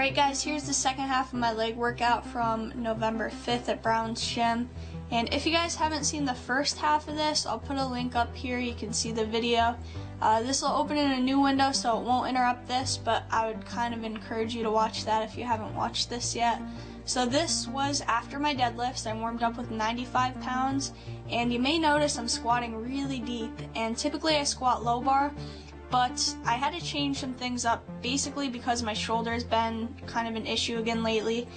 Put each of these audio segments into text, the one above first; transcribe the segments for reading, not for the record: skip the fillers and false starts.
Alright guys, here's the second half of my leg workout from November 5th at Brown's Gym. And if you guys haven't seen the first half of this, I'll put a link up here. You can see the video. This will open in a new window, so it won't interrupt this, but I would kind of encourage you to watch that if you haven't watched this yet. So this was after my deadlifts. I warmed up with 95 pounds, and you may notice I'm squatting really deep, and typically I squat low bar, but I had to change some things up basically because my shoulder has been kind of an issue again lately.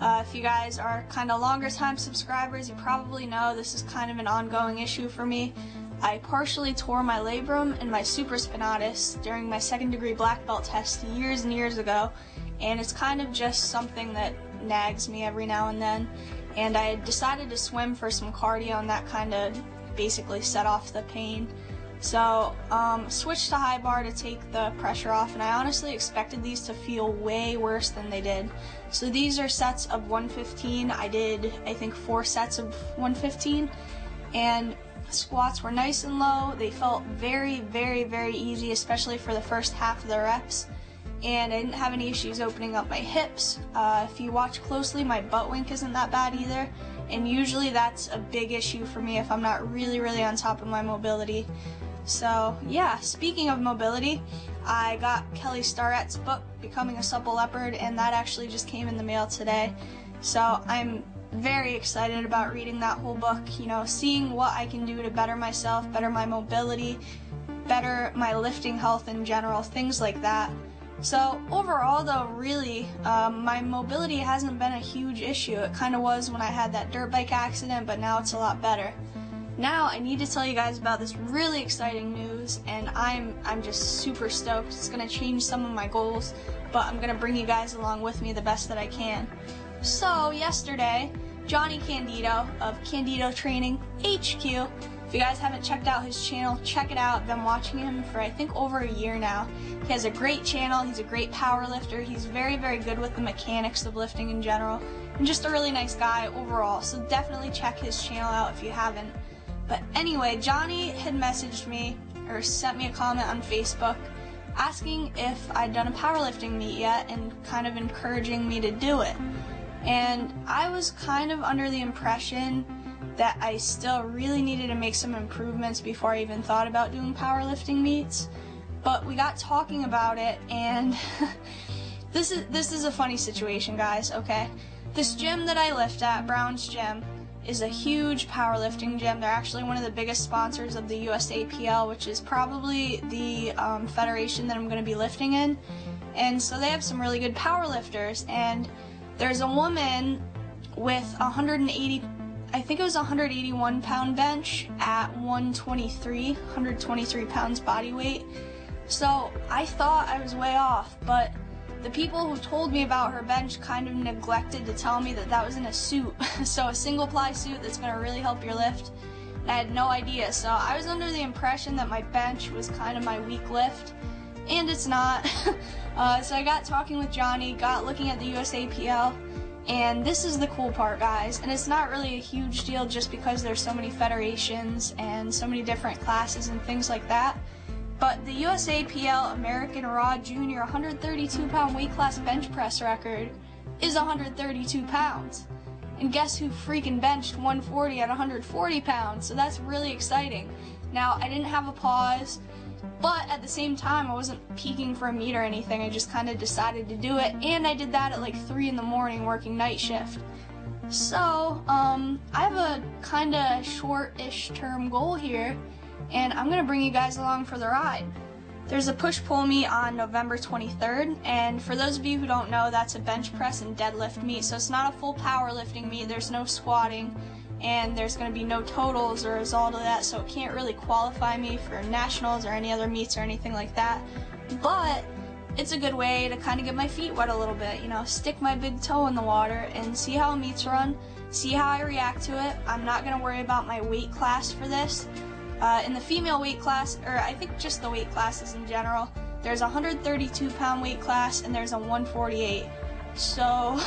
If you guys are kind of longer time subscribers, you probably know this is kind of an ongoing issue for me. I partially tore my labrum and my supraspinatus during my 2nd degree black belt test years and years ago, and it's kind of just something that nags me every now and then. And I decided to swim for some cardio, and that kind of basically set off the pain. So switched to high bar to take the pressure off, and I honestly expected these to feel way worse than they did. So these are sets of 115. I did, I think, 4 sets of 115, and squats were nice and low. They felt very, very, very easy, especially for the first half of the reps, and I didn't have any issues opening up my hips. If you watch closely, my butt wink isn't that bad either, and usually that's a big issue for me if I'm not really, really on top of my mobility. So yeah, speaking of mobility, I got Kelly Starrett's book, Becoming a Supple Leopard, and that actually just came in the mail today. So I'm very excited about reading that whole book, you know, seeing what I can do to better myself, better my mobility, better my lifting health in general, things like that. So overall though, really, my mobility hasn't been a huge issue. It kind of was when I had that dirt bike accident, but now it's a lot better. Now I need to tell you guys about this really exciting news, and I'm just super stoked. It's going to change some of my goals, but I'm going to bring you guys along with me the best that I can. So yesterday, Johnny Candido of Candido Training HQ, if you guys haven't checked out his channel, check it out. I've been watching him for I think over a year now. He has a great channel. He's a great power lifter. He's very, very good with the mechanics of lifting in general, and just a really nice guy overall. So definitely check his channel out if you haven't. But anyway, Johnny had messaged me, or sent me a comment on Facebook, asking if I'd done a powerlifting meet yet, and kind of encouraging me to do it. And I was kind of under the impression that I still really needed to make some improvements before I even thought about doing powerlifting meets. But we got talking about it, and this is a funny situation, guys, okay? This gym that I lift at, Brown's Gym, is a huge powerlifting gym. They're actually one of the biggest sponsors of the USAPL, which is probably the federation that I'm going to be lifting in. And so they have some really good powerlifters, and there's a woman with 180, I think it was 181 pound bench at 123 pounds body weight. So I thought I was way off, but the people who told me about her bench kind of neglected to tell me that that was in a suit, so a single ply suit that's going to really help your lift. And I had no idea, so I was under the impression that my bench was kind of my weak lift, and it's not. So I got talking with Johnny, got looking at the USAPL, and this is the cool part, guys, and it's not really a huge deal just because there's so many federations and so many different classes and things like that. But the USAPL American Raw Junior 132 pound weight class bench press record is 132 pounds. And guess who freaking benched 140 at 140 pounds? So that's really exciting. Now, I didn't have a pause, but at the same time, I wasn't peaking for a meet or anything. I just kind of decided to do it, and I did that at like 3 in the morning working night shift. So, I have a kind of short-ish term goal here, and I'm going to bring you guys along for the ride. There's a push-pull meet on November 23rd, and for those of you who don't know, that's a bench press and deadlift meet, so it's not a full powerlifting meet. There's no squatting, and there's going to be no totals or a result of that, so it can't really qualify me for nationals or any other meets or anything like that. But it's a good way to kind of get my feet wet a little bit, you know, stick my big toe in the water and see how meets run, see how I react to it. I'm not going to worry about my weight class for this. In the female weight class, or I think just the weight classes in general, there's a 132 pound weight class and there's a 148. So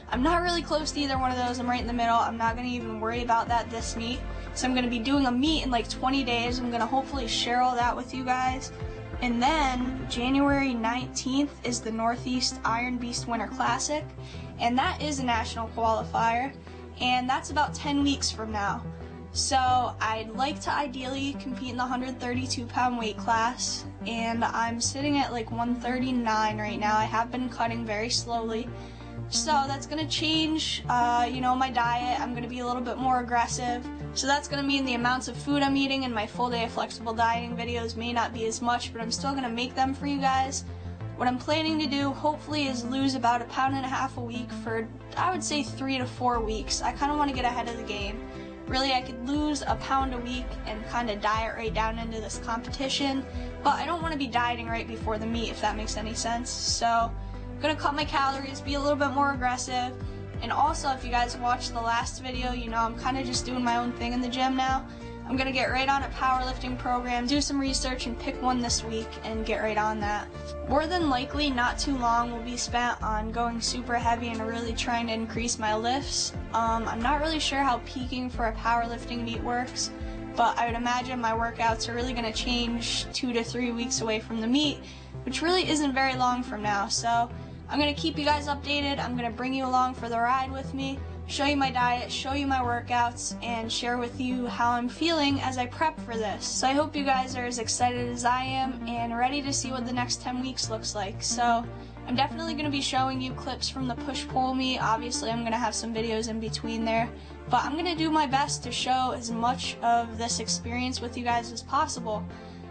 I'm not really close to either one of those. I'm right in the middle. I'm not going to even worry about that this meet. So I'm going to be doing a meet in like 20 days. I'm going to hopefully share all that with you guys. And then January 19th is the Northeast Iron Beast Winter Classic, and that is a national qualifier, and that's about 10 weeks from now. So I'd like to ideally compete in the 132-pound weight class, and I'm sitting at like 139 right now. I have been cutting very slowly, so that's going to change, my diet. I'm going to be a little bit more aggressive, so that's going to mean the amounts of food I'm eating in my full day of flexible dieting videos may not be as much, but I'm still going to make them for you guys. What I'm planning to do, hopefully, is lose about 1.5 pounds a week for, I would say, 3 to 4 weeks. I kind of want to get ahead of the game. Really, I could lose 1 pound a week and kind of diet right down into this competition, but I don't want to be dieting right before the meet, if that makes any sense. So I'm going to cut my calories, be a little bit more aggressive, and also, if you guys watched the last video, I'm kind of just doing my own thing in the gym now. I'm going to get right on a powerlifting program, do some research, and pick one this week and get right on that. More than likely, not too long will be spent on going super heavy and really trying to increase my lifts. I'm not really sure how peaking for a powerlifting meet works, but I would imagine my workouts are really going to change 2 to 3 weeks away from the meet, which really isn't very long from now. So I'm going to keep you guys updated. I'm going to bring you along for the ride with me, show you my diet, show you my workouts, and share with you how I'm feeling as I prep for this. So I hope you guys are as excited as I am and ready to see what the next 10 weeks looks like. So I'm definitely going to be showing you clips from the push-pull meet. Obviously, I'm going to have some videos in between there, but I'm going to do my best to show as much of this experience with you guys as possible.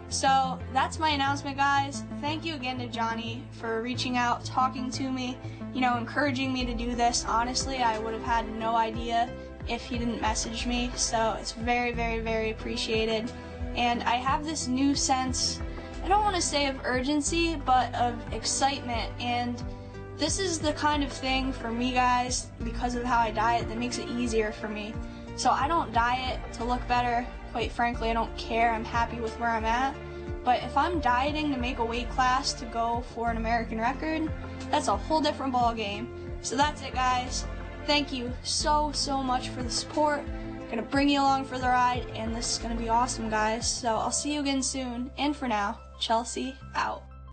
So that's my announcement, guys. Thank you again to Johnny for reaching out, talking to me, encouraging me to do this. Honestly, I would have had no idea if he didn't message me, so it's very, very, very appreciated. And I have this new sense, I don't want to say of urgency, but of excitement, and this is the kind of thing for me, guys, because of how I diet, that makes it easier for me. So I don't diet to look better. Quite frankly, I don't care. I'm happy with where I'm at. But if I'm dieting to make a weight class to go for an American record, that's a whole different ball game. So that's it, guys. Thank you so, so much for the support. I'm gonna bring you along for the ride, and this is gonna be awesome, guys. So I'll see you again soon. And for now, Chelsea out.